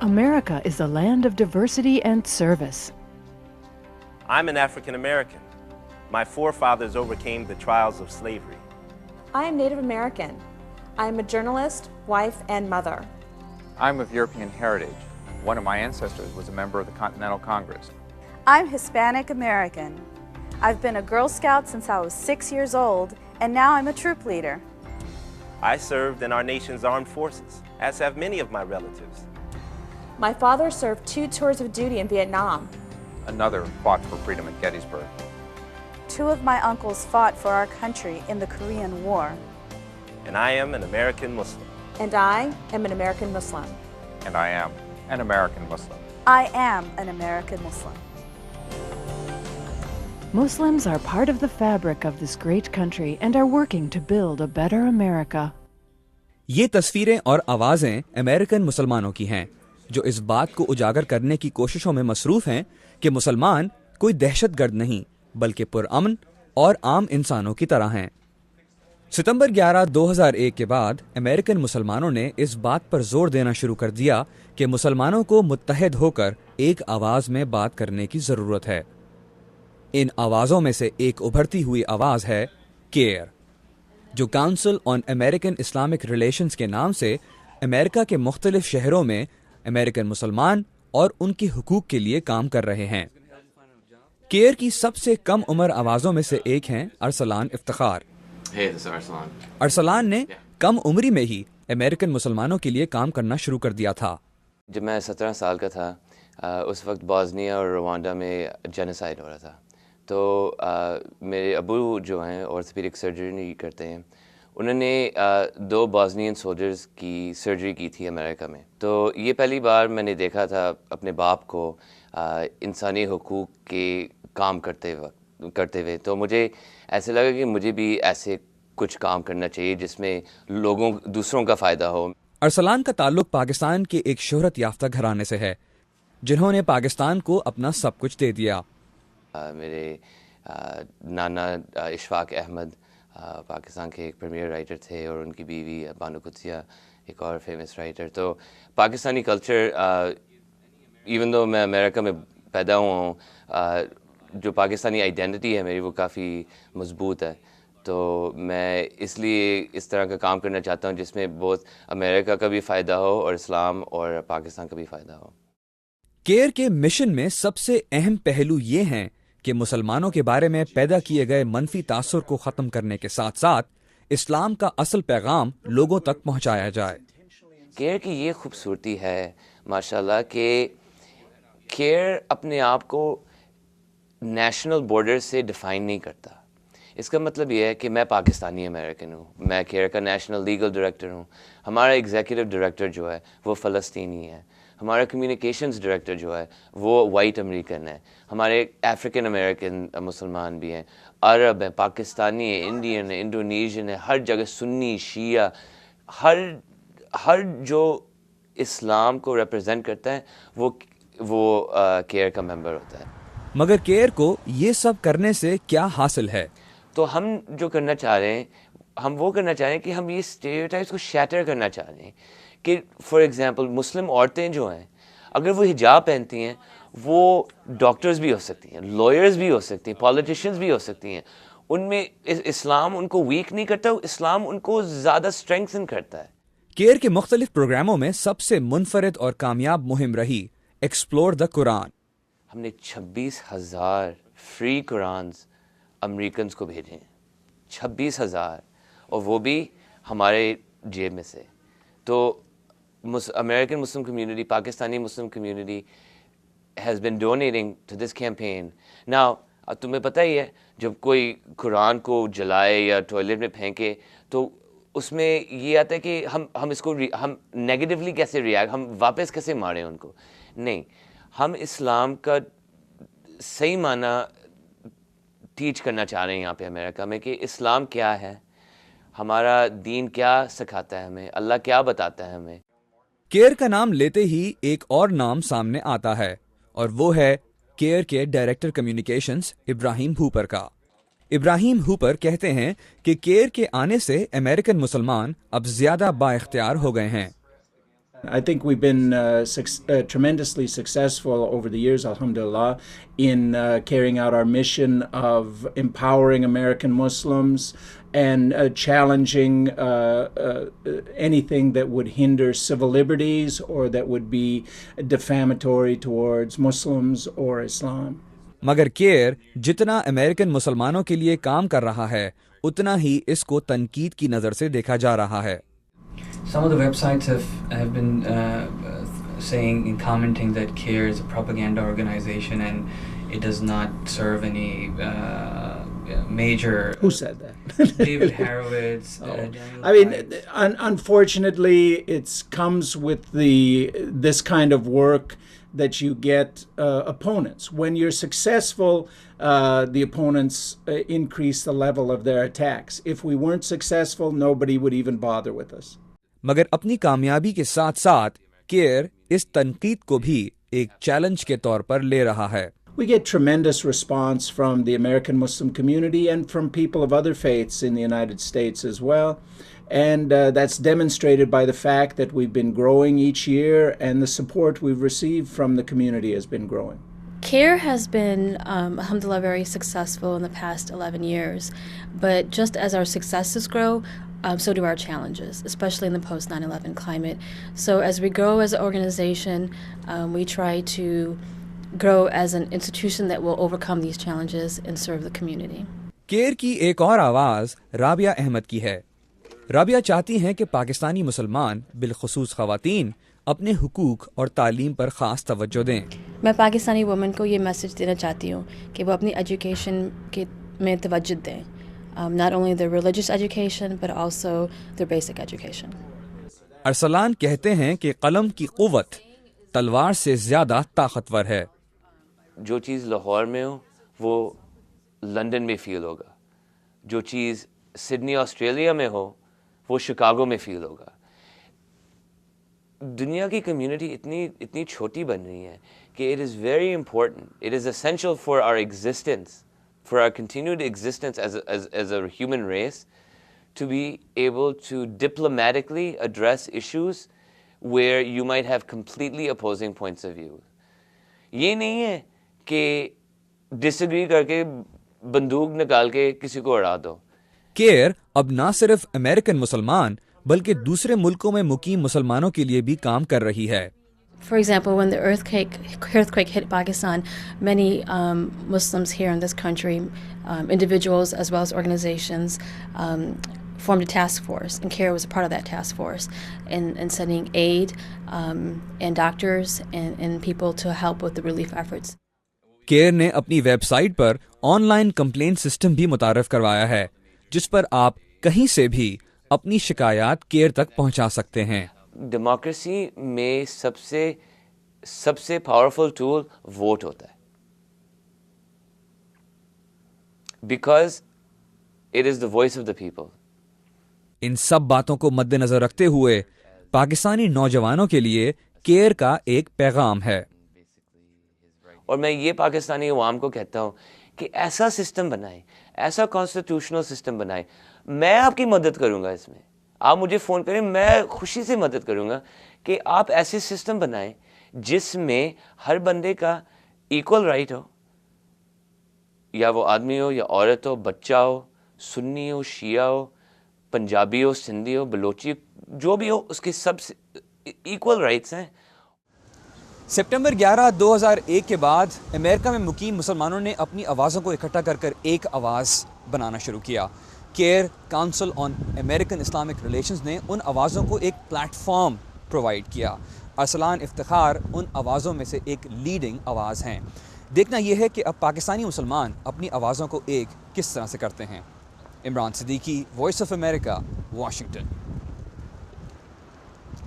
America is a land of diversity and service. I'm an African American. My forefathers overcame the trials of slavery. I am Native American. I am a journalist, wife, and mother. I'm of European heritage. One of my ancestors was a member of the Continental Congress. I'm Hispanic American. I've been a Girl Scout since I was 6 years old, and now I'm a troop leader. I served in our nation's armed forces, as have many of my relatives. My father served 2 tours of duty in Vietnam. Another fought for freedom at Gettysburg. 2 of my uncles fought for our country in the Korean War. And I am an American Muslim. And I am an American Muslim. And I am an American Muslim. I am an American Muslim. Muslims are part of the fabric of this great country and are working to build a better America. ये तस्वीरें और आवाज़ें American मुसलमानों की हैं जो इस बात को उजागर करने की कोशिशों में मसरूफ़ हैं कि मुसलमान कोई दहशतगर्द नहीं बल्कि पुरअमन और आम इंसानों की तरह हैं। सितंबर 11, 2001 के बाद अमेरिकन मुसलमानों ने इस बात पर जोर देना शुरू कर दिया कि मुसलमानों को मुत्तहिद होकर एक आवाज़ में बात करने की ज़रूरत है। इन आवाज़ों में से एक उभरती हुई आवाज़ है केयर, जो council on American Islamic relations के नाम से अमेरिका के मुख्तलिफ शहरों में अमेरिकन मुसलमान और उनके हुकूक के लिए काम कर रहे हैं। केयर की सबसे कम उम्र आवाज़ों में से एक हैं अरसलान इफ्तिखार। अरसलान ने कम उम्री में ही अमेरिकन मुसलमानों के लिए काम करना शुरू कर दिया था। जब मैं 17 साल का था, उस वक्त बॉस्निया और रवांडा में जेनोसाइड हो रहा था। तो मेरे अबू जो हैं ऑर्थोपेडिक सर्जरी करते हैं, उन्होंने 2 बॉस्नियन सोल्जर्स की सर्जरी की थी अमेरिका में। तो ये पहली बार मैंने देखा था अपने बाप को इंसानी हुकूक के काम करते हुए। तो मुझे ऐसे लगा कि मुझे भी ऐसे कुछ काम करना चाहिए जिसमें दूसरों का फ़ायदा हो। अरसलान का ताल्लुक पाकिस्तान के एक शोहरत याफ्ता घराने से है जिन्होंने पाकिस्तान को अपना सब कुछ दे दिया। मेरे नाना इशफाक अहमद पाकिस्तान के एक प्रीमियर राइटर थे और उनकी बीवी बानो कुतिया एक और फेमस राइटर। तो पाकिस्तानी कल्चर, इवन दो मैं अमेरिका में पैदा हुआ हूँ, जो पाकिस्तानी आइडेंटिटी है मेरी वो काफ़ी मजबूत है। तो मैं इसलिए इस तरह का काम करना चाहता हूँ जिसमें बहुत अमेरिका का भी फ़ायदा हो और इस्लाम और पाकिस्तान का भी फ़ायदा हो। केयर के मिशन में सबसे अहम पहलू ये हैं कि मुसलमानों के बारे में पैदा किए गए मनफी तासुर को ख़त्म करने के साथ साथ इस्लाम का असल पैगाम लोगों तक पहुँचाया जाए। केयर की ये खूबसूरती है माशाल्लाह कि केयर अपने आप को नेशनल बॉर्डर से डिफ़ाइन नहीं करता। इसका मतलब ये है कि मैं पाकिस्तानी अमेरिकन हूँ, मैं केयर का नेशनल लीगल डायरेक्टर हूँ, हमारा एग्जीक्यूटिव डायरेक्टर जो है वो फ़लस्तीनी है, हमारा कम्युनिकेशंस डायरेक्टर जो है वो वाइट अमेरिकन है, हमारे अफ्रीकन अमेरिकन मुसलमान भी हैं, अरब हैं, पाकिस्तानी है, इंडियन है, इंडोनेशियन है, हर जगह सुन्नी शिया, हर जो इस्लाम को रिप्रेजेंट करता है वो केयर का मेंबर होता है। मगर केयर को ये सब करने से क्या हासिल है? तो हम जो करना चाह रहे हैं, हम वो करना चाह रहे हैं कि हम ये स्टेरियोटाइप्स को शैटर करना चाह रहे हैं कि फॉर एग्जांपल मुस्लिम औरतें जो हैं अगर वो हिजाब पहनती हैं वो डॉक्टर्स भी हो सकती हैं, लॉयर्स भी हो सकती हैं, पॉलिटिशियंस भी हो सकती हैं। उनमें इस्लाम उनको वीक नहीं करता, इस्लाम उनको ज़्यादा स्ट्रेंथन करता है। केयर के मुख्तलिफ प्रोग्रामों में सबसे मुनफरिद और कामयाब मुहिम रही एक्सप्लोर द कुरान। हमने 26,000 फ्री कुरान्स अमेरिकन्स को भेजे हैं, 26,000, और वो भी हमारे जेब में से। तो American Muslim community, Pakistani Muslim community has been donating to this campaign. Now तुम्हें पता ही है जब कोई कुरान को जलाए या टॉयलेट में फेंके तो उसमें ये आता है कि हम नेगेटिवली कैसे रिएक्ट, हम वापस कैसे मारें उनको। नहीं, हम इस्लाम का सही माना टीच करना चाह रहे हैं यहाँ पे अमेरिका में कि इस्लाम क्या है, हमारा दीन क्या सिखाता है हमें, अल्लाह क्या बताता है हमें। केयर का नाम लेते ही एक और नाम सामने आता है और वो है केयर के डायरेक्टर कम्युनिकेशंस इब्राहिम हूपर का। इब्राहिम हूपर कहते हैं कि केयर के आने से अमेरिकन मुसलमान अब ज्यादा बाइख्तियार हो गए हैं। I think we've been tremendously successful over the years, alhamdulillah, in carrying out our mission of empowering American Muslims and challenging anything that would hinder civil liberties or that would be defamatory towards Muslims or Islam. मगर care जितना American मुसलमानों के लिए काम कर रहा है उतना ही इसको तनकीद की नज़र से देखा जा रहा है. Some of the websites have been saying and commenting that CARE is a propaganda organization and it does not serve any major. Who said that? David Horowitz. I mean, unfortunately, it comes with this kind of work that you get opponents. When you're successful, the opponents increase the level of their attacks. If we weren't successful, nobody would even bother with us. मगर अपनी कामयाबी के साथ साथ care इस तनकीद को भी एक चैलेंज के तौर पर ले रहा है. We get tremendous response from the American Muslim community and from people of other faiths in the United States as well. And that's demonstrated by the fact that we've been growing each year and the support we've received from the community has been growing. CARE has been, alhamdulillah, very successful in the past 11 years. But just as our successes grow, so do our challenges, especially in the post-9/11 climate. So as we grow as an organization, we try to grow as an institution that will overcome these challenges and serve the community. Care की एक और आवाज़ राबिया अहमद की है. राबिया चाहती हैं कि पाकिस्तानी मुसलमान बिलखुसूस ख़वातीन अपने हुकूक और तालीम पर ख़ास तवज्जो दें. मैं पाकिस्तानी वुमेन को ये मैसेज देना चाहती हूँ कि वो अपनी एजुकेशन में तवज्जो दें. Not only their religious education, but also their basic education. Arsalan कहते हैं कि कलम की क़ुव्वत तलवार से ज़्यादा ताकतवर है. जो चीज़ लाहौर में हो वो लंदन में फील होगा, जो चीज़ सिडनी ऑस्ट्रेलिया में हो वो शिकागो में फील होगा. दुनिया की कम्युनिटी इतनी छोटी बन रही है कि it is very important, it is essential for our existence, for our continued existence as a human race, to be able to diplomatically address issues where you might have completely opposing points of view. ये नहीं है कि disagree करके बंदूक निकाल के किसी को उड़ा दो. केयर अब ना सिर्फ अमेरिकन मुसलमान बल्कि दूसरे मुल्कों में मुकीम मुसलमानों के लिए भी काम कर रही है. For example, when the earthquake hit Pakistan, many Muslims here in this country, individuals as well as organizations, formed a task force, and CARE was a part of that task force, in sending aid and doctors and people to help with the relief efforts. Care ने अपनी website पर online complaint system भी मुतारफ करवाया है, जिस पर आप कहीं से भी अपनी शिकायत केयर तक पहुंचा सकते हैं. डेमोक्रेसी में सबसे पावरफुल टूल वोट होता है, because it is the voice of the people. इन सब बातों को मद्देनजर रखते हुए पाकिस्तानी नौजवानों के लिए केयर का एक पैगाम है. और मैं ये पाकिस्तानी अवाम को कहता हूँ कि ऐसा सिस्टम बनाएं, ऐसा कॉन्स्टिट्यूशनल सिस्टम बनाएं. मैं आपकी मदद करूँगा इसमें, आप मुझे फ़ोन करें, मैं खुशी से मदद करूँगा कि आप ऐसे सिस्टम बनाएं जिसमें हर बंदे का इक्वल राइट हो, या वो आदमी हो या औरत हो, बच्चा हो, सुन्नी हो, शिया हो, पंजाबी हो, सिंधी हो, बलोची, जो भी हो, उसके सब इक्वल राइट्स हैं. सितंबर 11, 2001 के बाद अमेरिका में मुकीम मुसलमानों ने अपनी आवाज़ों को इकट्ठा कर एक आवाज़ बनाना शुरू किया. Care council on American Islamic relations ने उन आवाज़ों को एक प्लेटफॉर्म प्रोवाइड किया. अरसलान इफ्तिखार उन आवाज़ों में से एक लीडिंग आवाज़ हैं. देखना यह है कि अब पाकिस्तानी मुसलमान अपनी आवाज़ों को एक किस तरह से करते हैं. Imran Siddiqui, voice of America, Washington.